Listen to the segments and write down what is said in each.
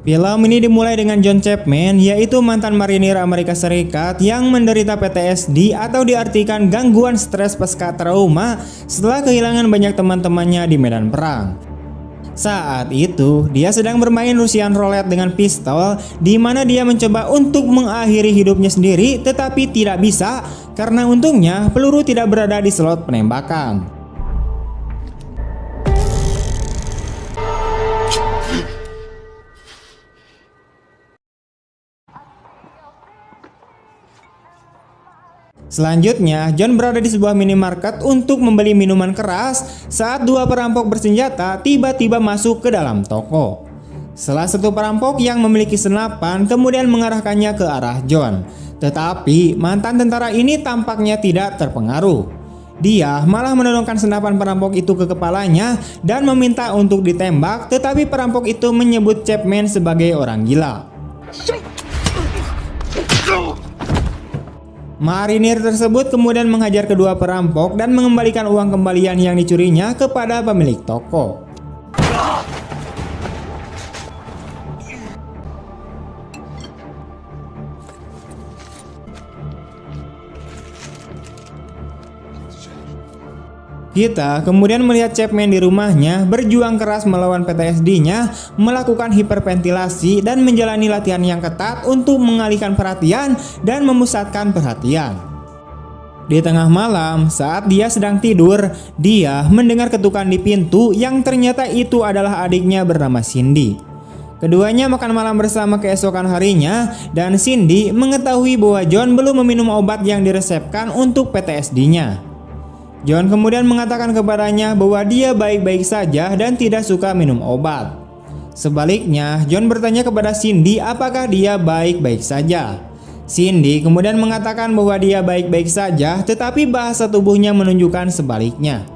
Film ini dimulai dengan John Chapman, yaitu mantan marinir Amerika Serikat yang menderita PTSD atau diartikan gangguan stres pasca trauma setelah kehilangan banyak teman-temannya di medan perang. Saat itu, dia sedang bermain Russian roulette dengan pistol, di mana dia mencoba untuk mengakhiri hidupnya sendiri, tetapi tidak bisa karena untungnya peluru tidak berada di slot penembakan. Selanjutnya, John berada di sebuah minimarket untuk membeli minuman keras saat dua perampok bersenjata tiba-tiba masuk ke dalam toko. Salah satu perampok yang memiliki senapan kemudian mengarahkannya ke arah John. Tetapi mantan tentara ini tampaknya tidak terpengaruh. Dia malah menodongkan senapan perampok itu ke kepalanya dan meminta untuk ditembak, tetapi perampok itu menyebut Chapman sebagai orang gila. Marinir tersebut kemudian menghajar kedua perampok dan mengembalikan uang kembalian yang dicurinya kepada pemilik toko. Kita kemudian melihat Chapman di rumahnya berjuang keras melawan PTSD-nya, melakukan hiperventilasi dan menjalani latihan yang ketat untuk mengalihkan perhatian dan memusatkan perhatian. Di tengah malam, saat dia sedang tidur, dia mendengar ketukan di pintu yang ternyata itu adalah adiknya bernama Cindy. Keduanya makan malam bersama keesokan harinya dan Cindy mengetahui bahwa John belum meminum obat yang diresepkan untuk PTSD-nya. John kemudian mengatakan kepadanya bahwa dia baik-baik saja dan tidak suka minum obat. Sebaliknya, John bertanya kepada Cindy apakah dia baik-baik saja. Cindy kemudian mengatakan bahwa dia baik-baik saja, tetapi bahasa tubuhnya menunjukkan sebaliknya.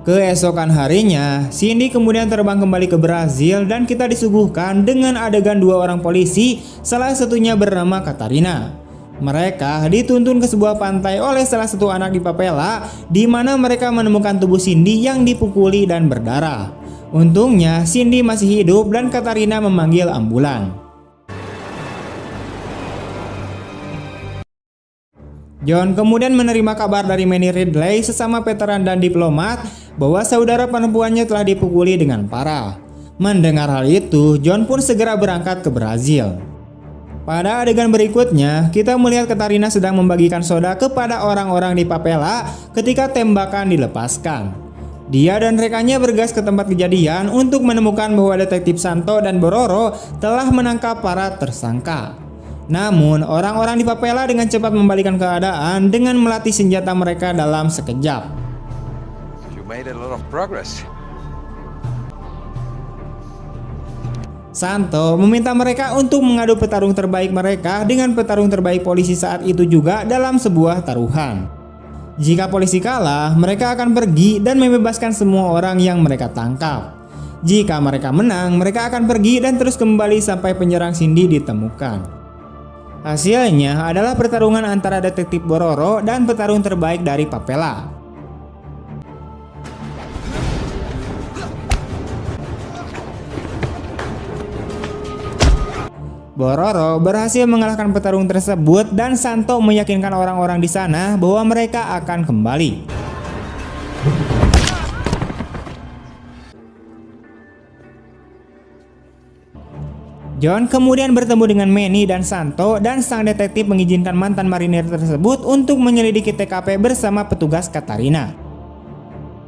Keesokan harinya, Cindy kemudian terbang kembali ke Brazil dan kita disuguhkan dengan adegan dua orang polisi, salah satunya bernama Katarina. Mereka dituntun ke sebuah pantai oleh salah satu anak di Papela, di mana mereka menemukan tubuh Cindy yang dipukuli dan berdarah. Untungnya Cindy masih hidup dan Katarina memanggil ambulan. John kemudian menerima kabar dari Manny Ridley, sesama veteran dan diplomat, bahwa saudara perempuannya telah dipukuli dengan parah. Mendengar hal itu, John pun segera berangkat ke Brazil. Pada adegan berikutnya, kita melihat Katarina sedang membagikan soda kepada orang-orang di Papela ketika tembakan dilepaskan. Dia dan rekannya bergas ke tempat kejadian untuk menemukan bahwa detektif Santo dan Bororo telah menangkap para tersangka. Namun, orang-orang di Papela dengan cepat membalikan keadaan dengan melatih senjata mereka dalam sekejap. You made a lot of progress. Santo meminta mereka untuk mengadu petarung terbaik mereka dengan petarung terbaik polisi saat itu juga dalam sebuah taruhan. Jika polisi kalah, mereka akan pergi dan membebaskan semua orang yang mereka tangkap. Jika mereka menang, mereka akan pergi dan terus kembali sampai penyerang Cindy ditemukan. Hasilnya adalah pertarungan antara detektif Bororo dan petarung terbaik dari Papela. Bororo berhasil mengalahkan petarung tersebut dan Santo meyakinkan orang-orang di sana bahwa mereka akan kembali. John kemudian bertemu dengan Manny dan Santo dan sang detektif mengizinkan mantan marinir tersebut untuk menyelidiki TKP bersama petugas Katarina.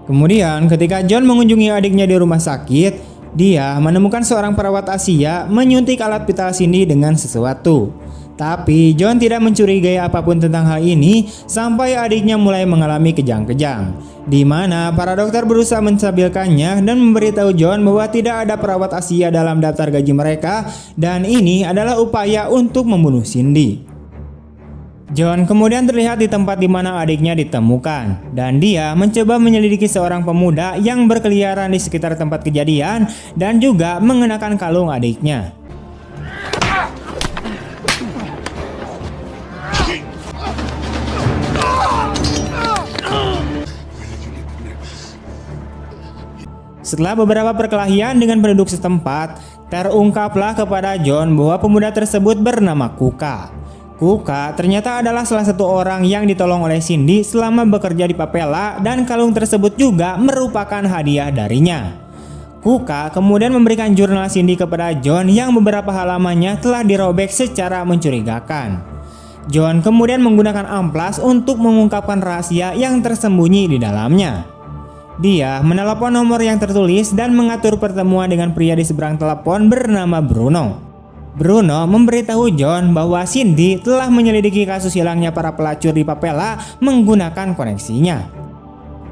Kemudian ketika John mengunjungi adiknya di rumah sakit, dia menemukan seorang perawat Asia menyuntik alat vital Cindy dengan sesuatu. Tapi John tidak mencurigai apapun tentang hal ini sampai adiknya mulai mengalami kejang-kejang, di mana para dokter berusaha menstabilkannya dan memberitahu John bahwa tidak ada perawat Asia dalam daftar gaji mereka dan ini adalah upaya untuk membunuh Cindy. John kemudian terlihat di tempat di mana adiknya ditemukan dan dia mencoba menyelidiki seorang pemuda yang berkeliaran di sekitar tempat kejadian dan juga mengenakan kalung adiknya. Setelah beberapa perkelahian dengan penduduk setempat, Terungkaplah kepada John bahwa pemuda tersebut bernama Kuka. Kuka ternyata adalah salah satu orang yang ditolong oleh Cindy selama bekerja di Papella, dan kalung tersebut juga merupakan hadiah darinya. Kuka kemudian memberikan jurnal Cindy kepada John yang beberapa halamannya telah dirobek secara mencurigakan. John kemudian menggunakan amplas untuk mengungkapkan rahasia yang tersembunyi di dalamnya. Dia menelepon nomor yang tertulis dan mengatur pertemuan dengan pria di seberang telepon bernama Bruno. Bruno memberitahu John bahwa Cindy telah menyelidiki kasus hilangnya para pelacur di Papella menggunakan koneksinya.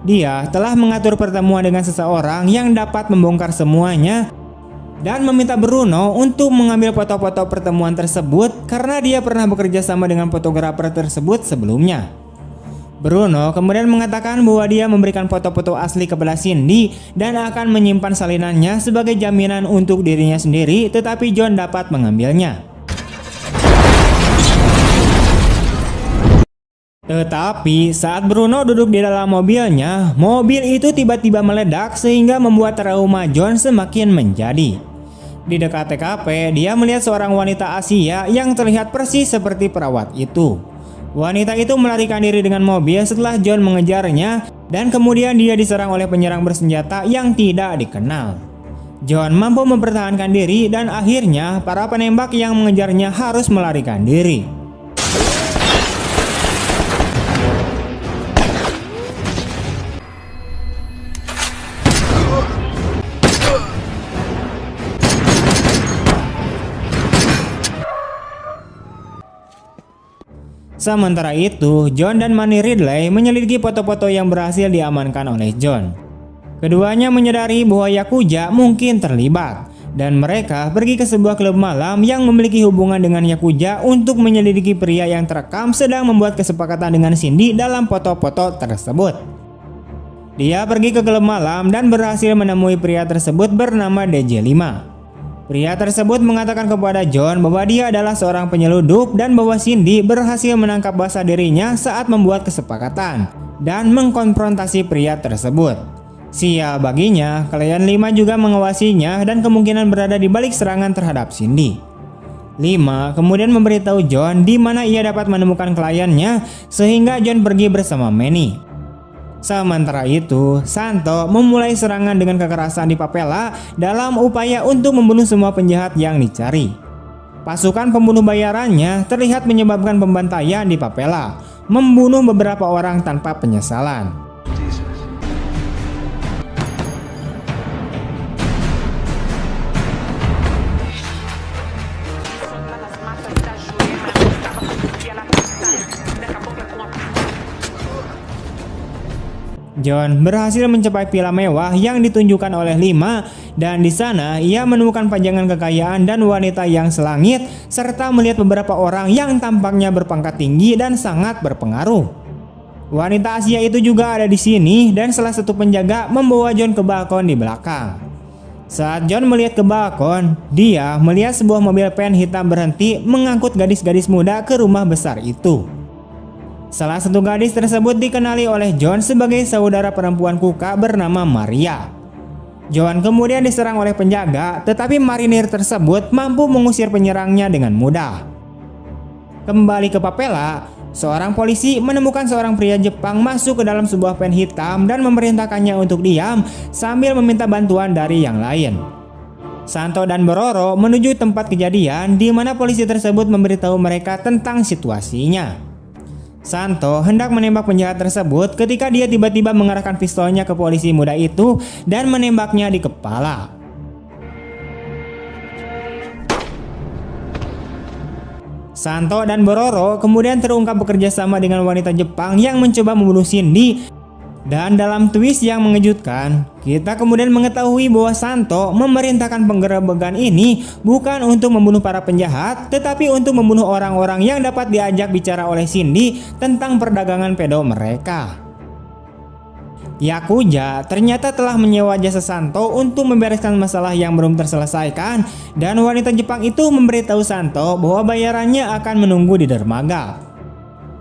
Dia telah mengatur pertemuan dengan seseorang yang dapat membongkar semuanya dan meminta Bruno untuk mengambil foto-foto pertemuan tersebut karena dia pernah bekerja sama dengan fotografer tersebut sebelumnya. Bruno kemudian mengatakan bahwa dia memberikan foto-foto asli kepada Cindy dan akan menyimpan salinannya sebagai jaminan untuk dirinya sendiri, tetapi John dapat mengambilnya. Tetapi saat Bruno duduk di dalam mobilnya, mobil itu tiba-tiba meledak sehingga membuat trauma John semakin menjadi. Di dekat TKP, dia melihat seorang wanita Asia yang terlihat persis seperti perawat itu. Wanita itu melarikan diri dengan mobil setelah John mengejarnya, dan kemudian dia diserang oleh penyerang bersenjata yang tidak dikenal. John mampu mempertahankan diri dan akhirnya para penembak yang mengejarnya harus melarikan diri. Sementara itu, John dan Manny Ridley menyelidiki foto-foto yang berhasil diamankan oleh John. Keduanya menyadari bahwa Yakuza mungkin terlibat, dan mereka pergi ke sebuah klub malam yang memiliki hubungan dengan Yakuza untuk menyelidiki pria yang terekam sedang membuat kesepakatan dengan Cindy dalam foto-foto tersebut. Dia pergi ke klub malam dan berhasil menemui pria tersebut bernama DJ5. Pria tersebut mengatakan kepada John bahwa dia adalah seorang penyeludup dan bahwa Cindy berhasil menangkap basah dirinya saat membuat kesepakatan dan mengkonfrontasi pria tersebut. Sial baginya, klien 5 juga mengawasinya dan kemungkinan berada di balik serangan terhadap Cindy. 5 kemudian memberitahu John di mana ia dapat menemukan kliennya sehingga John pergi bersama Manny. Sementara itu, Santo memulai serangan dengan kekerasan di Papella dalam upaya untuk membunuh semua penjahat yang dicari. Pasukan pembunuh bayarannya terlihat menyebabkan pembantaian di Papella, membunuh beberapa orang tanpa penyesalan. John berhasil mencapai villa mewah yang ditunjukkan oleh 5, dan di sana ia menemukan pajangan kekayaan dan wanita yang selangit serta melihat beberapa orang yang tampaknya berpangkat tinggi dan sangat berpengaruh. Wanita Asia itu juga ada di sini dan salah satu penjaga membawa John ke balkon di belakang. Saat John melihat ke balkon, dia melihat sebuah mobil van hitam berhenti mengangkut gadis-gadis muda ke rumah besar itu. Salah satu gadis tersebut dikenali oleh John sebagai saudara perempuan Kuka bernama Maria. John kemudian diserang oleh penjaga, tetapi marinir tersebut mampu mengusir penyerangnya dengan mudah. Kembali ke Papella, seorang polisi menemukan seorang pria Jepang masuk ke dalam sebuah van hitam dan memerintahkannya untuk diam sambil meminta bantuan dari yang lain. Santo dan Bororo menuju tempat kejadian di mana polisi tersebut memberitahu mereka tentang situasinya. Santo hendak menembak penjahat tersebut ketika dia tiba-tiba mengarahkan pistolnya ke polisi muda itu dan menembaknya di kepala. Santo dan Bororo kemudian terungkap bekerja sama dengan wanita Jepang yang mencoba membunuh Cindy. Dan dalam twist yang mengejutkan, kita kemudian mengetahui bahwa Santo memerintahkan penggerebekan ini bukan untuk membunuh para penjahat, tetapi untuk membunuh orang-orang yang dapat diajak bicara oleh Cindy tentang perdagangan pedo mereka. Yakuza ternyata telah menyewa jasa Santo untuk membereskan masalah yang belum terselesaikan, dan wanita Jepang itu memberitahu Santo bahwa bayarannya akan menunggu di dermaga.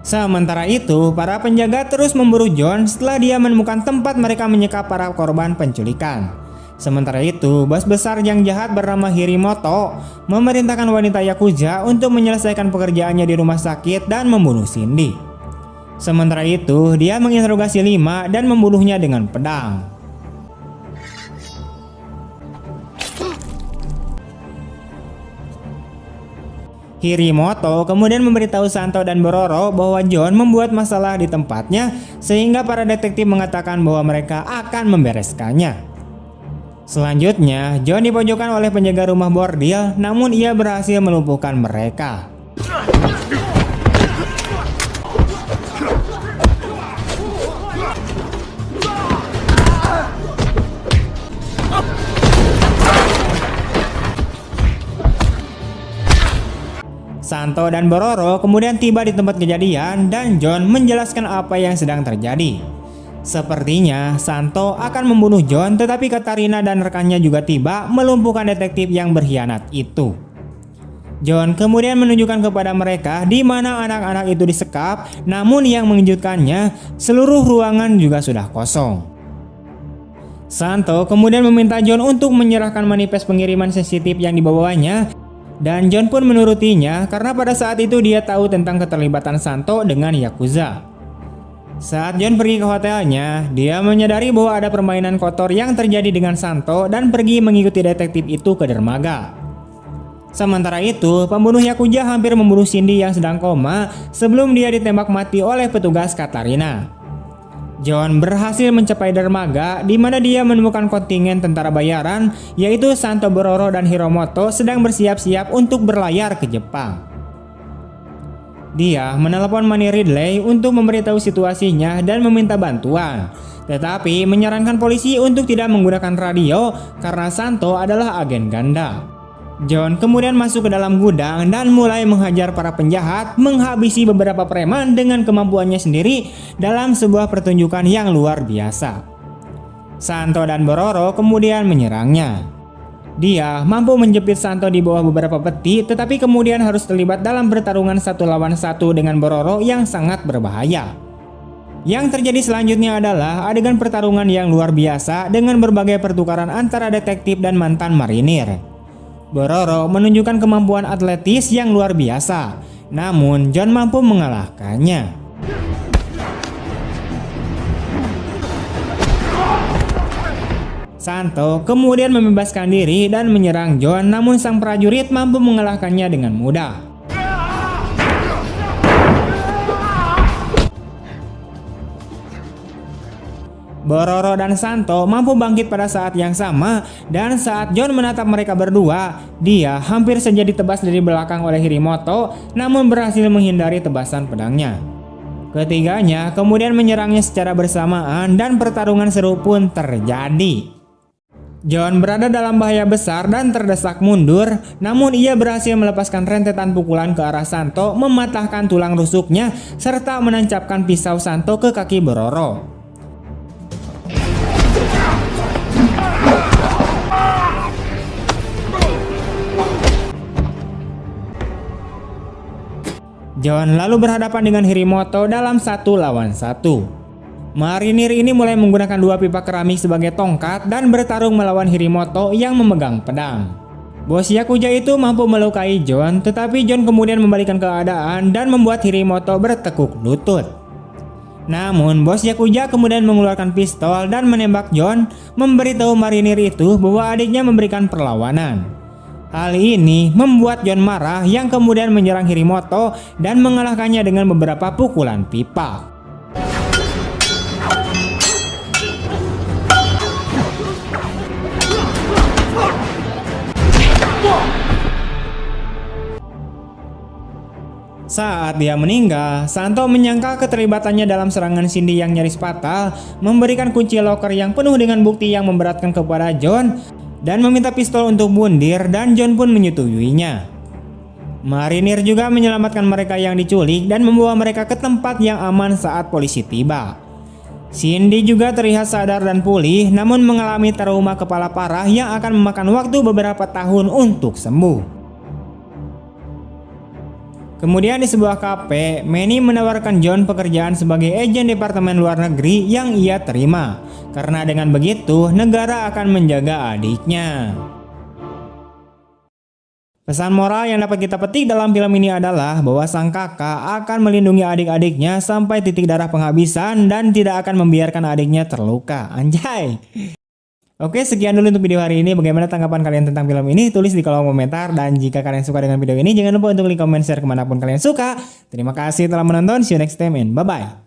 Sementara itu, para penjaga terus memburu John setelah dia menemukan tempat mereka menyekap para korban penculikan. Sementara itu, bos besar yang jahat bernama Hirimoto memerintahkan wanita Yakuza untuk menyelesaikan pekerjaannya di rumah sakit dan membunuh Cindy. Sementara itu, dia menginterogasi Lima dan membunuhnya dengan pedang. Hirimoto kemudian memberitahu Santo dan Bororo bahwa John membuat masalah di tempatnya, sehingga para detektif mengatakan bahwa mereka akan membereskannya. Selanjutnya, John dipojokkan oleh penjaga rumah bordil, namun ia berhasil melumpuhkan mereka. Santo dan Bororo kemudian tiba di tempat kejadian dan John menjelaskan apa yang sedang terjadi. Sepertinya Santo akan membunuh John, tetapi Katarina dan rekannya juga tiba melumpuhkan detektif yang berkhianat itu. John kemudian menunjukkan kepada mereka di mana anak-anak itu disekap, namun yang mengejutkannya seluruh ruangan juga sudah kosong. Santo kemudian meminta John untuk menyerahkan manifest pengiriman sensitif yang dibawanya, dan John pun menurutinya karena pada saat itu dia tahu tentang keterlibatan Santo dengan Yakuza. Saat John pergi ke hotelnya, dia menyadari bahwa ada permainan kotor yang terjadi dengan Santo dan pergi mengikuti detektif itu ke dermaga. Sementara itu, pembunuh Yakuza hampir membunuh Cindy yang sedang koma sebelum dia ditembak mati oleh petugas Katarina. John berhasil mencapai dermaga di mana dia menemukan kontingen tentara bayaran, yaitu Santo, Bororo, dan Hirimoto sedang bersiap-siap untuk berlayar ke Jepang. Dia menelepon Manny Ridley untuk memberitahu situasinya dan meminta bantuan, tetapi menyarankan polisi untuk tidak menggunakan radio karena Santo adalah agen ganda. John kemudian masuk ke dalam gudang dan mulai menghajar para penjahat, menghabisi beberapa preman dengan kemampuannya sendiri dalam sebuah pertunjukan yang luar biasa. Santo dan Bororo kemudian menyerangnya. Dia mampu menjepit Santo di bawah beberapa peti, tetapi kemudian harus terlibat dalam pertarungan 1 lawan 1 dengan Bororo yang sangat berbahaya. Yang terjadi selanjutnya adalah adegan pertarungan yang luar biasa dengan berbagai pertukaran antara detektif dan mantan marinir. Bororo menunjukkan kemampuan atletis yang luar biasa, namun John mampu mengalahkannya. Santo kemudian membebaskan diri dan menyerang John, namun sang prajurit mampu mengalahkannya dengan mudah. Bororo dan Santo mampu bangkit pada saat yang sama, dan saat John menatap mereka berdua, dia hampir saja ditebas dari belakang oleh Hirimoto, namun berhasil menghindari tebasan pedangnya. Ketiganya kemudian menyerangnya secara bersamaan dan pertarungan seru pun terjadi. John berada dalam bahaya besar dan terdesak mundur, namun ia berhasil melepaskan rentetan pukulan ke arah Santo, mematahkan tulang rusuknya, serta menancapkan pisau Santo ke kaki Bororo. John lalu berhadapan dengan Hirimoto dalam 1 lawan 1. Marinir ini mulai menggunakan 2 pipa keramik sebagai tongkat dan bertarung melawan Hirimoto yang memegang pedang. Bos Yakuza itu mampu melukai John, tetapi John kemudian membalikkan keadaan dan membuat Hirimoto bertekuk lutut. Namun bos Yakuza kemudian mengeluarkan pistol dan menembak John, memberitahu marinir itu bahwa adiknya memberikan perlawanan. Hal ini membuat John marah yang kemudian menyerang Hirimoto dan mengalahkannya dengan beberapa pukulan pipa. Saat dia meninggal, Santo menyangka keterlibatannya dalam serangan Cindy yang nyaris fatal, memberikan kunci loker yang penuh dengan bukti yang memberatkan kepada John, dan meminta pistol untuk bundir, dan John pun menyetujuinya. Marinir juga menyelamatkan mereka yang diculik dan membawa mereka ke tempat yang aman saat polisi tiba. Cindy juga terlihat sadar dan pulih, namun mengalami trauma kepala parah yang akan memakan waktu beberapa tahun untuk sembuh. Kemudian di sebuah kafe, Manny menawarkan John pekerjaan sebagai agen Departemen Luar Negeri yang ia terima. Karena dengan begitu, negara akan menjaga adiknya. Pesan moral yang dapat kita petik dalam film ini adalah bahwa sang kakak akan melindungi adik-adiknya sampai titik darah penghabisan dan tidak akan membiarkan adiknya terluka. Anjay! Oke, sekian dulu untuk video hari ini. Bagaimana tanggapan kalian tentang film ini? Tulis di kolom komentar. Dan jika kalian suka dengan video ini, jangan lupa untuk klik komen, share kemanapun kalian suka. Terima kasih telah menonton. See you next time and bye-bye.